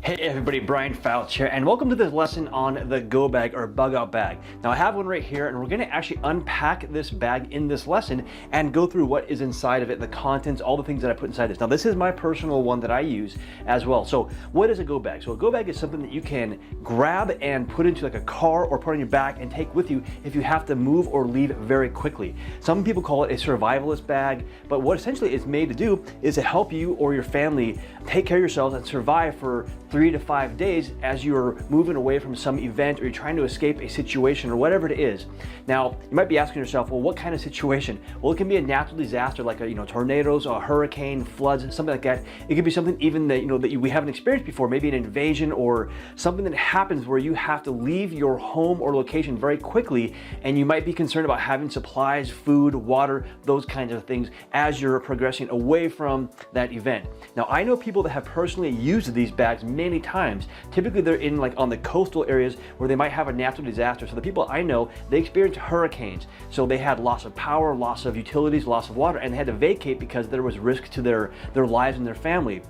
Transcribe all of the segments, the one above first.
Hey everybody, Brian Fouch here, and welcome to this lesson on the go bag or bug out bag. Now I have one right here, and we're going to actually unpack this bag in this lesson and go through what is inside of it, the contents, all the things that I put inside this. Now this is my personal one that I use as well. So what is a go bag? So a go bag is something that you can grab and put into like a car or put on your back and take with you if you have to move or leave very quickly. Some people call it a survivalist bag, but what essentially it's made to do is to help you or your family take care of yourselves and survive for 3 to 5 days as you're moving away from some event or you're trying to escape a situation or whatever it is. Now, you might be asking yourself, well, what kind of situation? Well, it can be a natural disaster like tornadoes, a hurricane, floods, something like that. It could be something even that we haven't experienced before, maybe an invasion or something that happens where you have to leave your home or location very quickly, and you might be concerned about having supplies, food, water, those kinds of things as you're progressing away from that event. Now, I know people that have personally used these bags many times. Typically they're in on the coastal areas where they might have a natural disaster. So the people I know, they experienced hurricanes. So they had loss of power, loss of utilities, loss of water, and they had to vacate because there was risk to their lives and their family.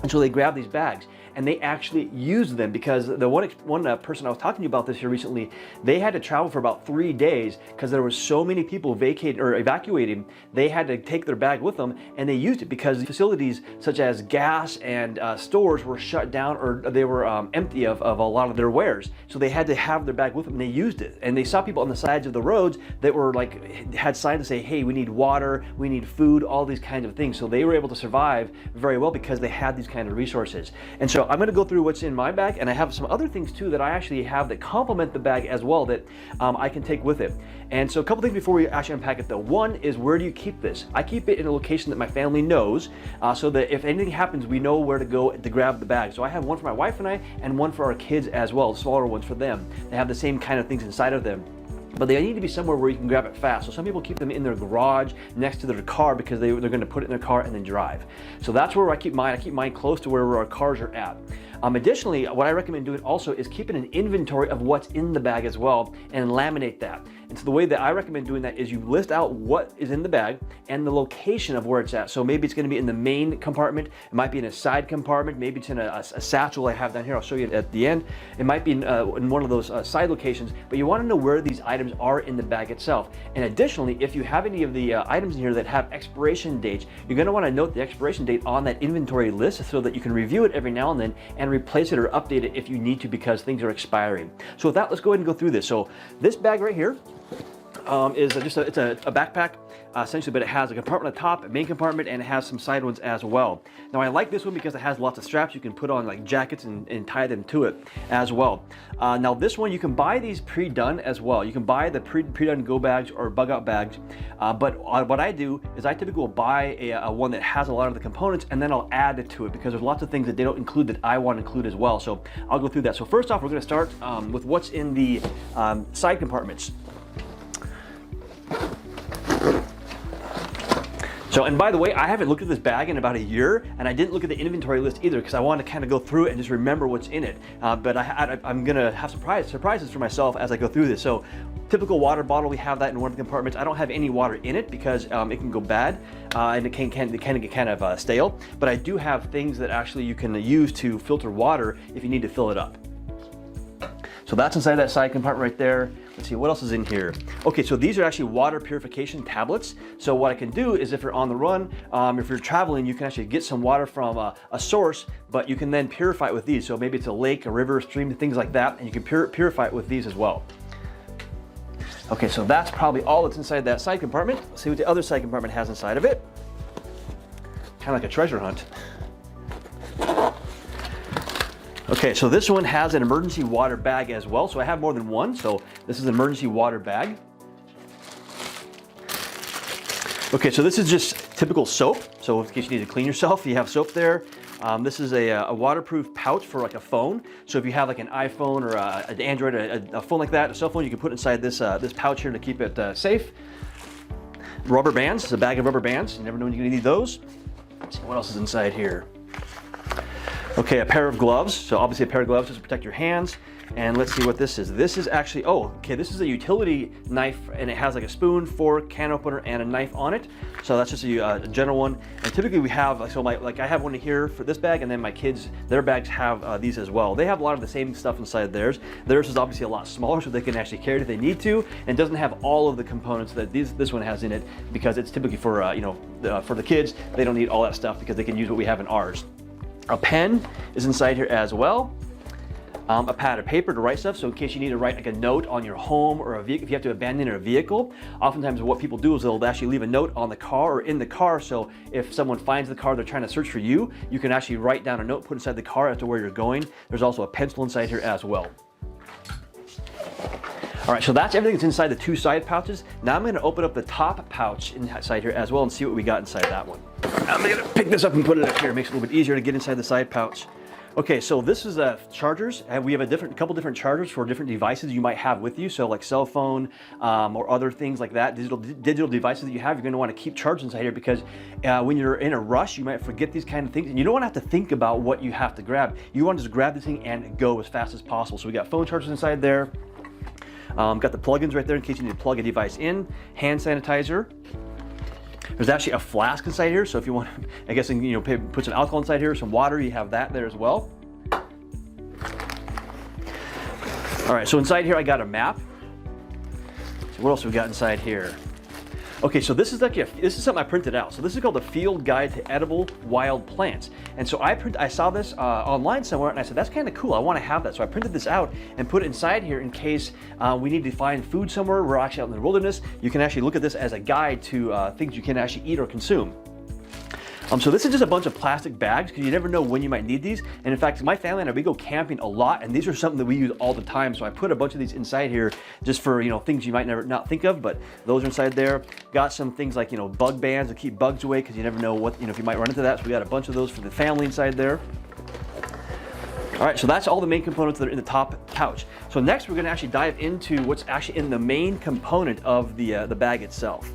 And so they grabbed these bags and they actually used them because the one person I was talking to about this here recently, they had to travel for about 3 days because there were so many people vacated or evacuating. They had to take their bag with them, and they used it because facilities such as gas and stores were shut down, or they were empty of a lot of their wares. So they had to have their bag with them, and they used it. And they saw people on the sides of the roads that were had signs to say, hey, we need water, we need food, all these kinds of things. So they were able to survive very well because they had these kind of resources. And so I'm going to go through what's in my bag, and I have some other things too that I actually have that complement the bag as well that I can take with it. And so a couple things before we actually unpack it though. One is, where do you keep this? I keep it in a location that my family knows so that if anything happens, we know where to go to grab the bag. So I have one for my wife and I, and one for our kids as well, smaller ones for them. They have the same kind of things inside of them, but they need to be somewhere where you can grab it fast. So some people keep them in their garage next to their car because they're going to put it in their car and then drive. So that's where I keep mine. I keep mine close to where our cars are at. Additionally, what I recommend doing also is keeping an inventory of what's in the bag as well and laminate that. And so the way that I recommend doing that is you list out what is in the bag and the location of where it's at. So maybe it's going to be in the main compartment, it might be in a side compartment, maybe it's in a satchel I have down here. I'll show you at the end. It might be in one of those side locations, but you want to know where these items are in the bag itself. And additionally, if you have any of the items in here that have expiration dates, you're going to want to note the expiration date on that inventory list so that you can review it every now and then and replace it or update it if you need to because things are expiring. So with that, let's go ahead and go through this. So this bag right here is just it's a backpack essentially, but it has a compartment at the top, a main compartment, and it has some side ones as well. Now I like this one because it has lots of straps. You can put on like jackets and tie them to it as well. Now this one, you can buy these pre-done as well. You can buy the pre-done go bags or bug out bags, but what I do is I typically will buy a one that has a lot of the components, and then I'll add it to it because there's lots of things that they don't include that I want to include as well. So I'll go through that. So first off, we're going to start with what's in the side compartments. So, and by the way, I haven't looked at this bag in about a year, and I didn't look at the inventory list either because I wanted to kind of go through it and just remember what's in it. But I'm gonna have surprises for myself as I go through this. So, typical water bottle, we have that in one of the compartments. I don't have any water in it because it can go bad and it can get kind of stale. But I do have things that actually you can use to filter water if you need to fill it up. So that's inside that side compartment right there. Let's see, what else is in here? Okay, so these are actually water purification tablets. So what I can do is if you're on the run, if you're traveling, you can actually get some water from a source, but you can then purify it with these. So maybe it's a lake, a river, a stream, things like that, and you can purify it with these as well. Okay, so that's probably all that's inside that side compartment. Let's see what the other side compartment has inside of it. Kind of like a treasure hunt. Okay, so this one has an emergency water bag as well. So I have more than one. So this is an emergency water bag. Okay, so this is just typical soap. So in case you need to clean yourself, you have soap there. This is a waterproof pouch for like a phone. So if you have like an iPhone or an Android, a phone like that, a cell phone, you can put inside this this pouch here to keep it safe. Rubber bands. It's a bag of rubber bands. You never know when you're gonna need those. Let's see what else is inside here. Okay, a pair of gloves. So obviously a pair of gloves just to protect your hands. And let's see what this is. This is actually, oh, okay, this is a utility knife, and it has like a spoon, fork, can opener, and a knife on it. So that's just a general one. And typically we have, so like I have one here for this bag, and then my kids, their bags have these as well. They have a lot of the same stuff inside theirs. Theirs is obviously a lot smaller, so they can actually carry it if they need to, and doesn't have all of the components that this one has in it, because it's typically for, for the kids. They don't need all that stuff because they can use what we have in ours. A pen is inside here as well. A pad of paper to write stuff, so in case you need to write like a note on your home or a vehicle, if you have to abandon a vehicle, oftentimes what people do is they'll actually leave a note on the car or in the car, so if someone finds the car they're trying to search for you, you can actually write down a note, put inside the car as to where you're going. There's also a pencil inside here as well. All right, so that's everything that's inside the two side pouches. Now I'm gonna open up the top pouch inside here as well and see what we got inside that one. I'm gonna pick this up and put it up here. It makes it a little bit easier to get inside the side pouch. Okay, so this is chargers, and we have a couple different chargers for different devices you might have with you. So like cell phone or other things like that, digital devices that you have, you're going to want to keep charged inside here, because when you're in a rush, you might forget these kind of things, and you don't want to have to think about what you have to grab. You want to just grab this thing and go as fast as possible. So we got phone chargers inside there. Got the plugins right there in case you need to plug a device in. Hand sanitizer. There's actually a flask inside here, so if you want, I guess, put some alcohol inside here, some water, you have that there as well. All right, so inside here I got a map. So what else have we got inside here? Okay, so this is actually this is something I printed out. So this is called the Field Guide to Edible Wild Plants. And so I saw this online somewhere, and I said, that's kind of cool. I want to have that. So I printed this out and put it inside here in case we need to find food somewhere. We're actually out in the wilderness. You can actually look at this as a guide to things you can actually eat or consume. So this is just a bunch of plastic bags, because you never know when you might need these. And in fact, my family and I, we go camping a lot, and these are something that we use all the time. So I put a bunch of these inside here just for, things you might never not think of, but those are inside there. Got some things like, bug bands to keep bugs away, because you never know what, if you might run into that. So we got a bunch of those for the family inside there. All right, so that's all the main components that are in the top pouch. So next we're gonna actually dive into what's actually in the main component of the bag itself.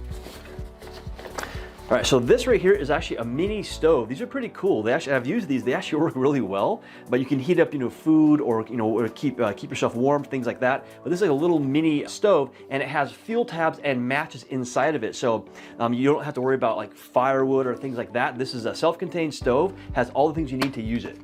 All right, so this right here is actually a mini stove. These are pretty cool. I've used these. They actually work really well. But you can heat up, food or or keep yourself warm, things like that. But this is like a little mini stove, and it has fuel tabs and matches inside of it. So you don't have to worry about like firewood or things like that. This is a self-contained stove. Has all the things you need to use it.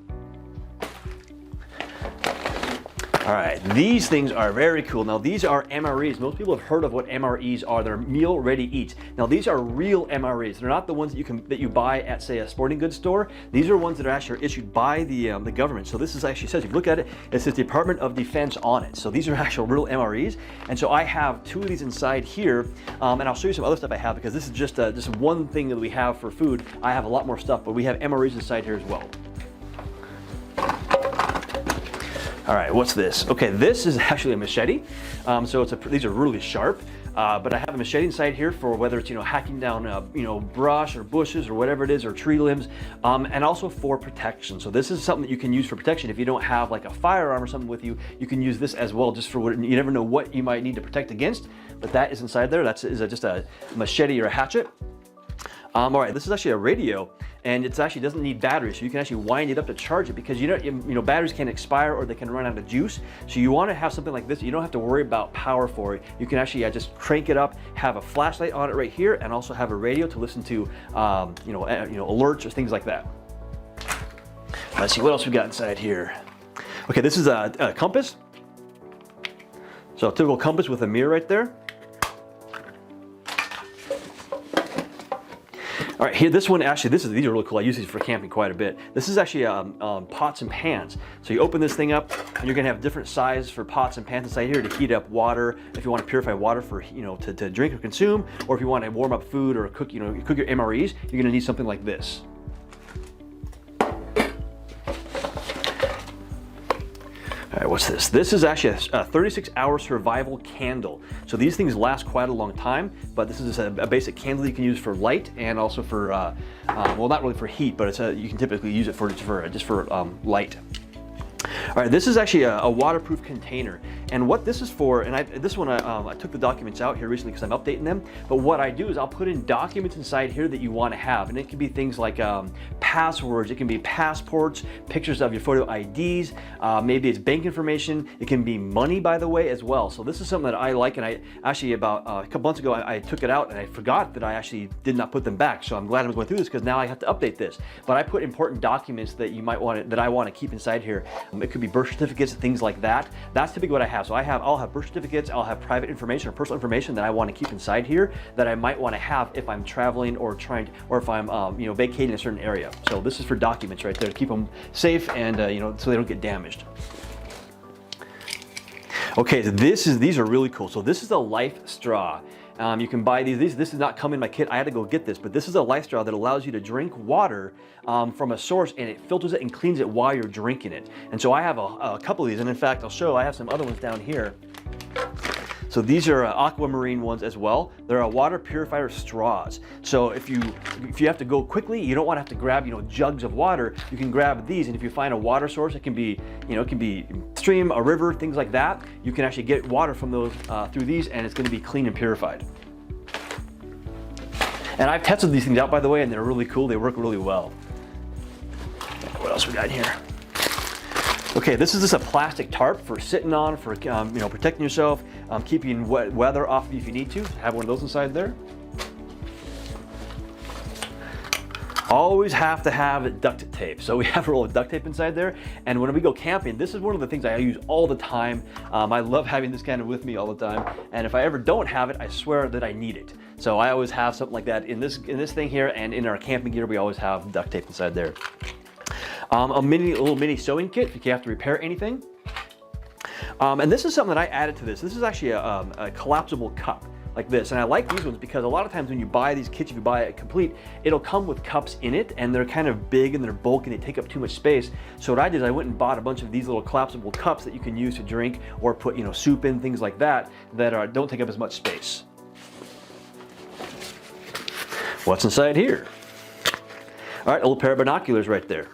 All right, these things are very cool. Now these are MREs. Most people have heard of what MREs are. They're meal ready eats. Now these are real MREs. They're not the ones that you buy at, say, a sporting goods store. These are ones that are actually issued by the government. So this is actually says, if you look at it, it says Department of Defense on it. So these are actual real MREs. And so I have two of these inside here, and I'll show you some other stuff I have, because this is just one thing that we have for food. I have a lot more stuff, but we have MREs inside here as well. All right, what's this? Okay, this is actually a machete. So these are really sharp, but I have a machete inside here for whether it's hacking down brush or bushes or whatever it is, or tree limbs, and also for protection. So this is something that you can use for protection. If you don't have like a firearm or something with you, you can use this as well, just for what you never know what you might need to protect against. But that is inside there. That's just a machete or a hatchet. All right, this is actually a radio, and it actually doesn't need batteries, so you can actually wind it up to charge it, because batteries can expire or they can run out of juice. So you want to have something like this. You don't have to worry about power for it. You can actually just crank it up, have a flashlight on it right here, and also have a radio to listen to alerts or things like that. Let's see what else we got inside here. Okay, this is a compass. So a typical compass with a mirror right there. All right, here, this one actually, these are really cool. I use these for camping quite a bit. This is actually pots and pans. So you open this thing up, and you're gonna have different sizes for pots and pans inside here to heat up water. If you want to purify water for to drink or consume, or if you want to warm up food or cook cook your MREs, you're gonna need something like this. All right, what's this? This is actually a 36-hour survival candle. So these things last quite a long time, but this is a basic candle you can use for light, and also for, well, not really for heat, but you can typically use it for just for light. All right, this is actually a waterproof container, And what this is for, and this one I took the documents out here recently because I'm updating them, but what I do is I'll put in documents inside here that you want to have, and it can be things like passwords, it can be passports, pictures of your photo IDs, maybe it's bank information, it can be money, by the way, as well. So this is something that I like, and I actually about a couple months ago I took it out and I forgot that I actually did not put them back. So I'm glad I'm going through this because now I have to update this. But I put important documents that you might want that I want to keep inside here. It could be birth certificates and things like that. That's typically what I have. So I'll have birth certificates, I'll have private information or personal information that I want to keep inside here that I might want to have if I'm traveling or if I'm vacating a certain area. So this is for documents right there to keep them safe and so they don't get damaged. Okay, so these are really cool. So this is a Lifestraw. You can buy these. This does not come in my kit. I had to go get this, but this is a Lifestraw that allows you to drink water from a source, and it filters it and cleans it while you're drinking it. And so I have a couple of these, and in fact, I'll show. I have some other ones down here. So these are aquamarine ones as well. They're water purifier straws. So if you have to go quickly, you don't want to have to grab jugs of water. You can grab these, and if you find a water source, it can be a stream, a river, things like that. You can actually get water from those through these, and it's going to be clean and purified. And I've tested these things out, by the way, and they're really cool. They work really well. What else we got here? Okay, this is just a plastic tarp for sitting on, for protecting yourself, keeping wet weather off of you if you need to. Have one of those inside there. Always have to have duct tape. So we have a roll of duct tape inside there, and when we go camping, this is one of the things I use all the time. I love having this kind of with me all the time, and if I ever don't have it, I swear that I need it. So I always have something like that in this thing here, and in our camping gear, we always have duct tape inside there. A little mini sewing kit if you have to repair anything. And this is something that I added to this. This is actually a collapsible cup like this. And I like these ones because a lot of times when you buy these kits, if you buy it complete, it'll come with cups in it, and they're kind of big and they're bulky and they take up too much space. So what I did is I went and bought a bunch of these little collapsible cups that you can use to drink or put soup in, things like that, that don't take up as much space. What's inside here? All right, a little pair of binoculars right there.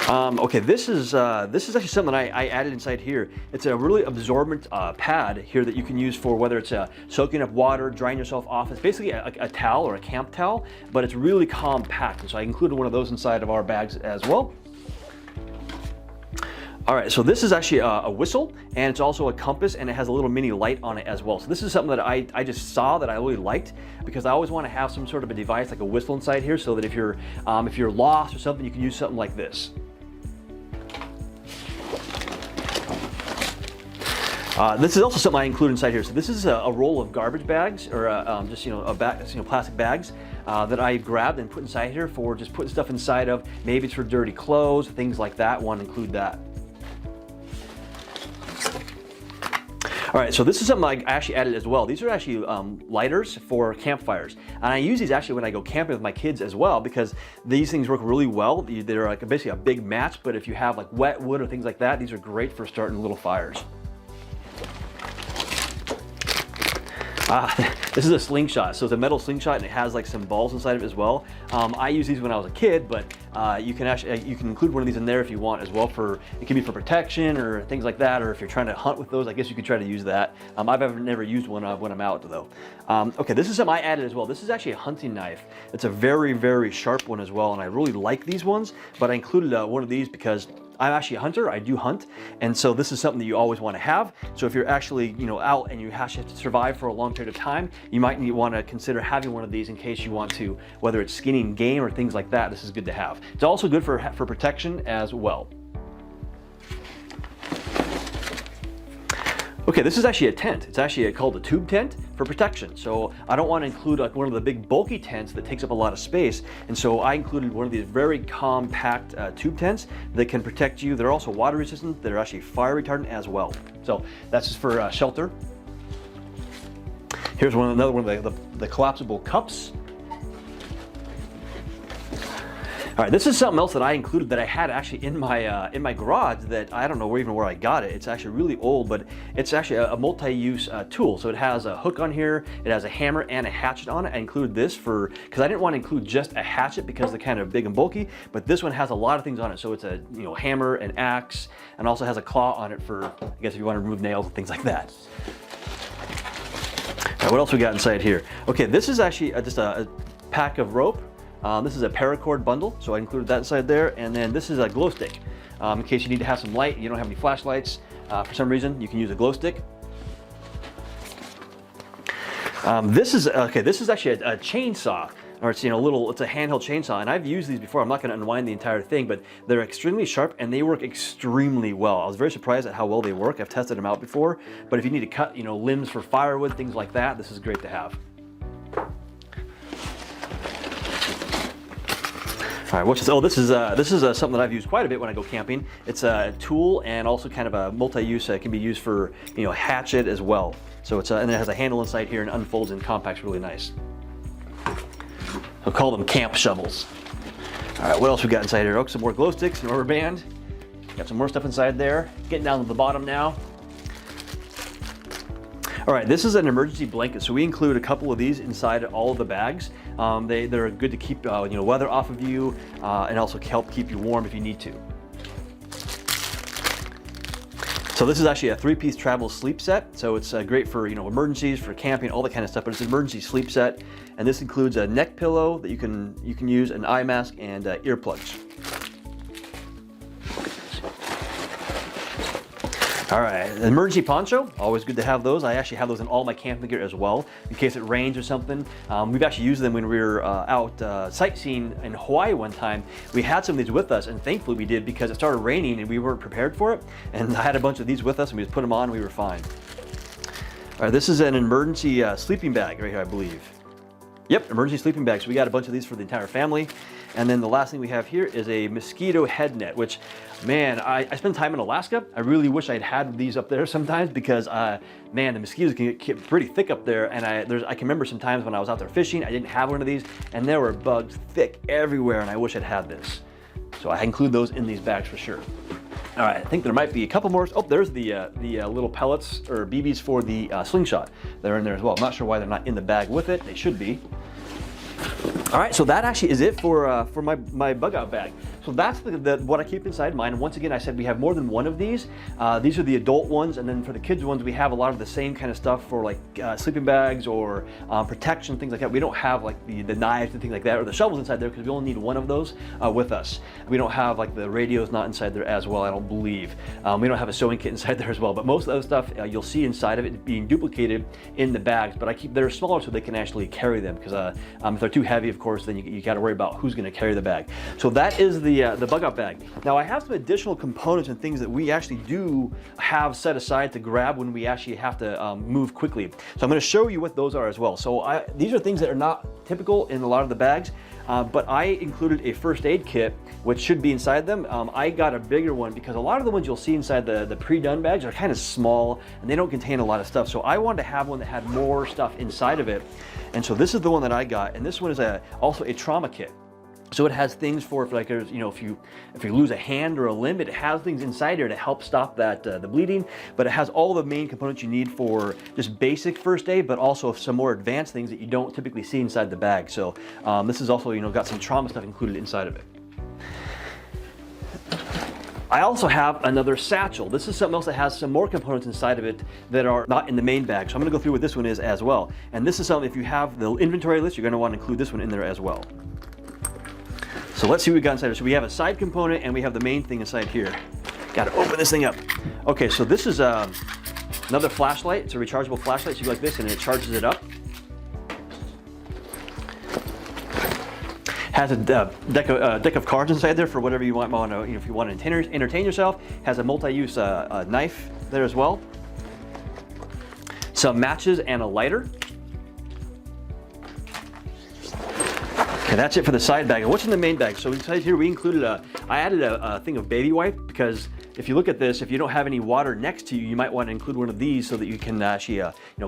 Okay, this is actually something I added inside here. It's a really absorbent pad here that you can use for whether it's soaking up water, drying yourself off. It's basically a towel or a camp towel, but it's really compact. And so I included one of those inside of our bags as well. All right, so this is actually a whistle, and it's also a compass, and it has a little mini light on it as well. So this is something that I just saw that I really liked, because I always want to have some sort of a device like a whistle inside here, so that if you're lost or something, you can use something like this. This is also something I include inside here. So this is a roll of garbage bags, or plastic bags that I grabbed and put inside here for just putting stuff inside of. Maybe it's for dirty clothes, things like that. Want to include that. All right, so this is something I actually added as well. These are actually lighters for campfires. And I use these actually when I go camping with my kids as well, because these things work really well. They're like basically a big match, but if you have like wet wood or things like that, these are great for starting little fires. This is a Slingshot. So it's a metal Slingshot, and it has like some balls inside of it as well. I used these when I was a kid, but you can include one of these in there if you want as well. It can be for protection or things like that, or if you're trying to hunt with those, I guess you could try to use that. I've never used one when I'm out though. Okay, this is something I added as well. This is actually a hunting knife. It's a very, very sharp one as well, and I really like these ones, but I included one of these because I'm actually a hunter. I do hunt, and so this is something that you always want to have. So if you're actually out and you have to survive for a long period of time, you might want to consider having one of these in case you want to, whether it's skinning game or things like that. This is good to have. It's also good for protection as well. Okay, this is actually a tent. It's actually called a tube tent for protection. So I don't want to include like one of the big bulky tents that takes up a lot of space. And so I included one of these very compact tube tents that can protect you. They're also water resistant. They're actually fire retardant as well. So that's just for shelter. Here's another one of the collapsible cups. All right, this is something else that I included that I had actually in my garage that I don't know even where I got it. It's actually really old, but it's actually a multi-use tool. So it has a hook on here, it has a hammer and a hatchet on it. I included this because I didn't want to include just a hatchet because they're kind of big and bulky, but this one has a lot of things on it. So it's a hammer, an axe, and also has a claw on it for, I guess, if you want to remove nails and things like that. All right, what else we got inside here? Okay, this is actually just a pack of rope. This is a Paracord Bundle, so I included that inside there. And then this is a glow stick. In case you need to have some light, you don't have any flashlights, for some reason, you can use a glow stick. This is actually a chainsaw, or it's it's a handheld chainsaw, and I've used these before. I'm not going to unwind the entire thing, but they're extremely sharp and they work extremely well. I was very surprised at how well they work. I've tested them out before, but if you need to cut limbs for firewood, things like that, this is great to have. All right, this is something that I've used quite a bit when I go camping. It's a tool and also kind of a multi-use. It can be used for hatchet as well. So it's and it has a handle inside here and unfolds and compacts really nice. We'll call them camp shovels. All right, what else we got inside here? Oh, some more glow sticks, an rubber band. Got some more stuff inside there. Getting down to the bottom now. All right, this is an emergency blanket. So we include a couple of these inside all of the bags. They're good to keep weather off of you and also help keep you warm if you need to. So this is actually a 3-piece travel sleep set. So it's great for emergencies, for camping, all that kind of stuff. But it's an emergency sleep set, and this includes a neck pillow that you can use, an eye mask, and earplugs. All right, an emergency poncho, always good to have those. I actually have those in all my camping gear as well, in case it rains or something. We've actually used them when we were out sightseeing in Hawaii one time. We had some of these with us, and thankfully we did because it started raining and we weren't prepared for it. And I had a bunch of these with us, and we just put them on and we were fine. All right, this is an emergency sleeping bag right here, I believe. Yep, emergency sleeping bag. So we got a bunch of these for the entire family. And then the last thing we have here is a Mosquito Head Net, which, man, I spend time in Alaska. I really wish I'd had these up there sometimes because, man, the mosquitoes can get pretty thick up there. And I can remember some times when I was out there fishing, I didn't have one of these, and there were bugs thick everywhere, and I wish I'd had this. So I include those in these bags for sure. All right, I think there might be a couple more. Oh, there's the little pellets or BBs for the Slingshot. They're in there as well. I'm not sure why they're not in the bag with it. They should be. All right, so that actually is it for my bug out bag. So that's what I keep inside mine. And once again, I said we have more than one of these. These are the adult ones, and then for the kids ones, we have a lot of the same kind of stuff for like sleeping bags or protection, things like that. We don't have like the knives and things like that or the shovels inside there because we only need one of those with us. We don't have like the radios not inside there as well, I don't believe. We don't have a sewing kit inside there as well, but most of the other stuff you'll see inside of it being duplicated in the bags, but they're smaller so they can actually carry them because if they're too heavy, of course, then you got to worry about who's going to carry the bag. So that is the bug out bag. Now I have some additional components and things that we actually do have set aside to grab when we actually have to move quickly. So I'm going to show you what those are as well. So these are things that are not typical in a lot of the bags, but I included a first aid kit which should be inside them. I got a bigger one because a lot of the ones you'll see inside the pre-done bags are kind of small and they don't contain a lot of stuff. So I wanted to have one that had more stuff inside of it. And so this is the one that I got, and this one is also a trauma kit. So it has things for if you lose a hand or a limb, it has things inside here to help stop that the bleeding. But it has all the main components you need for just basic first aid, but also some more advanced things that you don't typically see inside the bag. So this is also got some trauma stuff included inside of it. I also have another satchel. This is something else that has some more components inside of it that are not in the main bag. So I'm going to go through what this one is as well. And this is something, if you have the inventory list, you're going to want to include this one in there as well. So let's see what we got inside. So we have a side component and we have the main thing inside here. Got to open this thing up. Okay, so this is another flashlight. It's a rechargeable flashlight. So you go like this and it charges it up. Has a deck of cards inside there for whatever you want to, if you want to entertain yourself. Has a multi-use knife there as well. Some matches and a lighter. Okay, that's it for the side bag. And what's in the main bag? So inside here we included I added a thing of baby wipe because if you look at this, if you don't have any water next to you, you might want to include one of these so that you can actually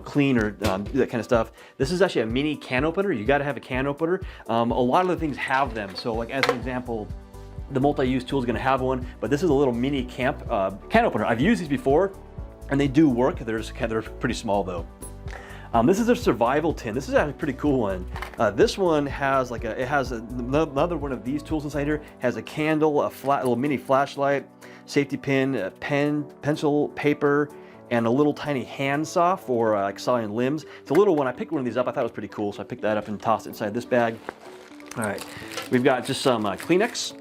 clean or do that kind of stuff. This is actually a mini can opener. You got to have a can opener. A lot of the things have them. So like as an example, the multi-use tool is going to have one, but this is a little mini can opener. I've used these before and they do work. They're pretty small though. This is a survival tin. This is actually a pretty cool one. This one has another one of these tools inside here. Has a candle, a little mini flashlight, safety pin, a pen, pencil, paper, and a little tiny handsaw for like sawing limbs. It's a little one. I picked one of these up. I thought it was pretty cool, so I picked that up and tossed it inside this bag. All right, we've got just some Kleenex.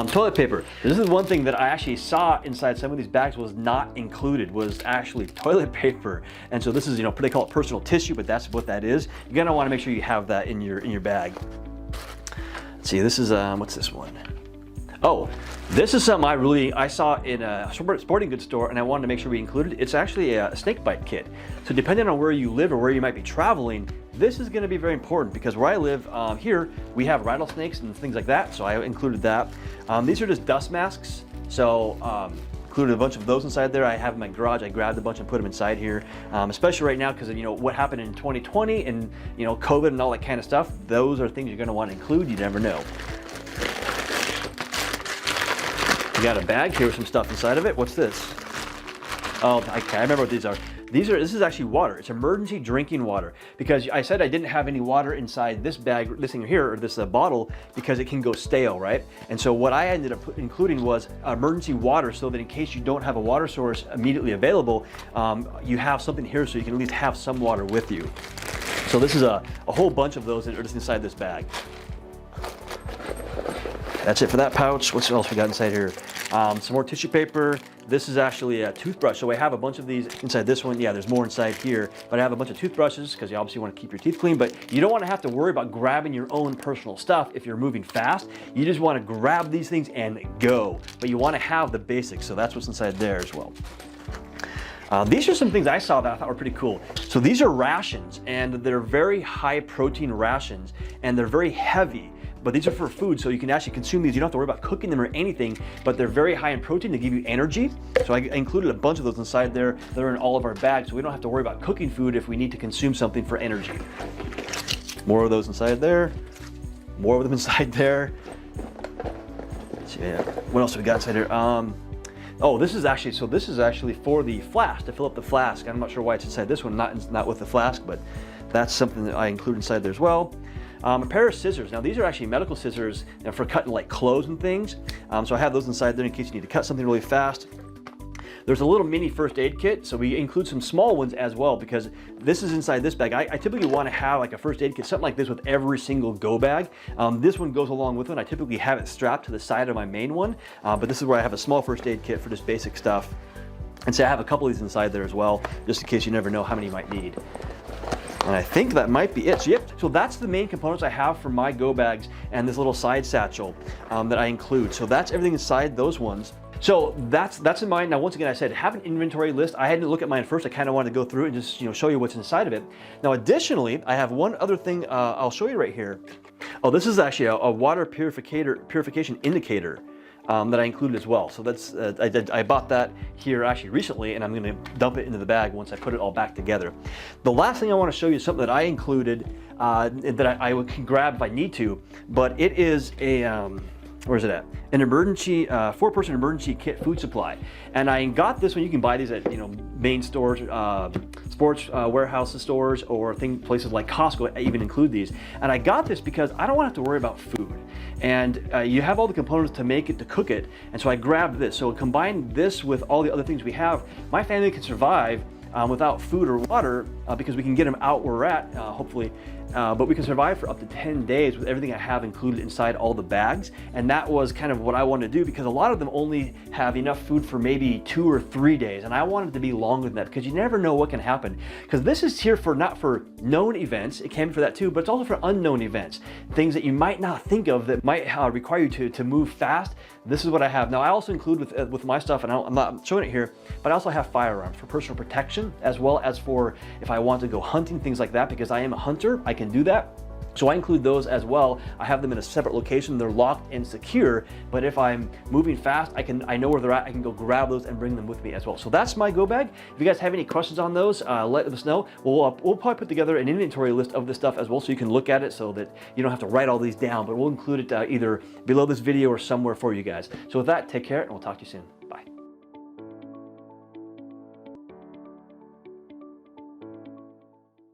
Toilet paper. This is one thing that I actually saw inside some of these bags was not included, was actually toilet paper. And so this is, they call it personal tissue, but that's what that is. You're gonna wanna make sure you have that in your bag. Let's see, this is, what's this one? Oh, this is something I saw in a sporting goods store and I wanted to make sure we included. It's actually a snake bite kit. So depending on where you live or where you might be traveling, this is gonna be very important because where I live here, we have rattlesnakes and things like that. So I included that. These are just dust masks. So included a bunch of those inside there. I have in my garage. I grabbed a bunch and put them inside here, especially right now because of what happened in 2020 and COVID and all that kind of stuff. Those are things you're gonna want to include. You never know. We got a bag here with some stuff inside of it. What's this? Oh, okay, I remember what these are. This is actually water. It's emergency drinking water because I said I didn't have any water inside this bag, this thing here, or this bottle, because it can go stale, right? And so what I ended up including was emergency water so that in case you don't have a water source immediately available, you have something here so you can at least have some water with you. So this is a whole bunch of those that are just inside this bag. That's it for that pouch. What else we got inside here? Some more tissue paper. This is actually a toothbrush. So I have a bunch of these inside this one. Yeah, there's more inside here, but I have a bunch of toothbrushes because you obviously want to keep your teeth clean, but you don't want to have to worry about grabbing your own personal stuff if you're moving fast. You just want to grab these things and go, but you want to have the basics. So that's what's inside there as well. These are some things I saw that I thought were pretty cool. So these are rations and they're very high protein rations and they're very heavy. But these are for food, so you can actually consume these. You don't have to worry about cooking them or anything, but they're very high in protein to give you energy. So I included a bunch of those inside there. They're in all of our bags, so we don't have to worry about cooking food if we need to consume something for energy. More of those inside there. More of them inside there. Let's see, what else have we got inside here? Oh, this is actually for the flask, to fill up the flask. I'm not sure why it's inside this one, not with the flask, but that's something that I include inside there as well. A pair of scissors. Now these are actually medical scissors for cutting like clothes and things. So I have those inside there in case you need to cut something really fast. There's a little mini first aid kit, so we include some small ones as well because this is inside this bag. I typically want to have like a first aid kit, something like this with every single go bag. This one goes along with it. I typically have it strapped to the side of my main one, but this is where I have a small first aid kit for just basic stuff. And so I have a couple of these inside there as well, just in case you never know how many you might need. And I think that might be it. So yep, so that's the main components I have for my go bags and this little side satchel that I include. So that's everything inside those ones. So that's in mind. Now, once again, I said have an inventory list. I had to look at mine first. I kind of wanted to go through it and just show you what's inside of it. Now, additionally, I have one other thing I'll show you right here. Oh, this is actually a water purification indicator. That I included as well. So that's I bought that here actually recently, and I'm going to dump it into the bag once I put it all back together. The last thing I want to show you is something that I included that I can grab if I need to, but it is a where's it at? An emergency 4-person emergency kit food supply, and I got this one. You can buy these at main stores, sports warehouses stores, or places like Costco. I even include these, and I got this because I don't want to have to worry about food. And you have all the components to make it, to cook it, and so I grabbed this. So combine this with all the other things we have, my family can survive without food or water because we can get them out where we're at, hopefully. But we can survive for up to 10 days with everything I have included inside all the bags. And that was kind of what I wanted to do because a lot of them only have enough food for maybe 2 or 3 days. And I wanted to be longer than that because you never know what can happen. Because this is here for not for known events, it can be for that too, but it's also for unknown events. Things that you might not think of that might require you to move fast. This is what I have. Now I also include with my stuff, and I'm not showing it here, but I also have firearms for personal protection as well as for if I want to go hunting, things like that, because I am a hunter, I can do that. So I include those as well. I have them in a separate location. They're locked and secure, but if I'm moving fast, I know where they're at. I can go grab those and bring them with me as well. So that's my go bag. If you guys have any questions on those, let us know. We'll probably put together an inventory list of this stuff as well, so you can look at it so that you don't have to write all these down, but we'll include it either below this video or somewhere for you guys. So with that, take care, and we'll talk to you soon.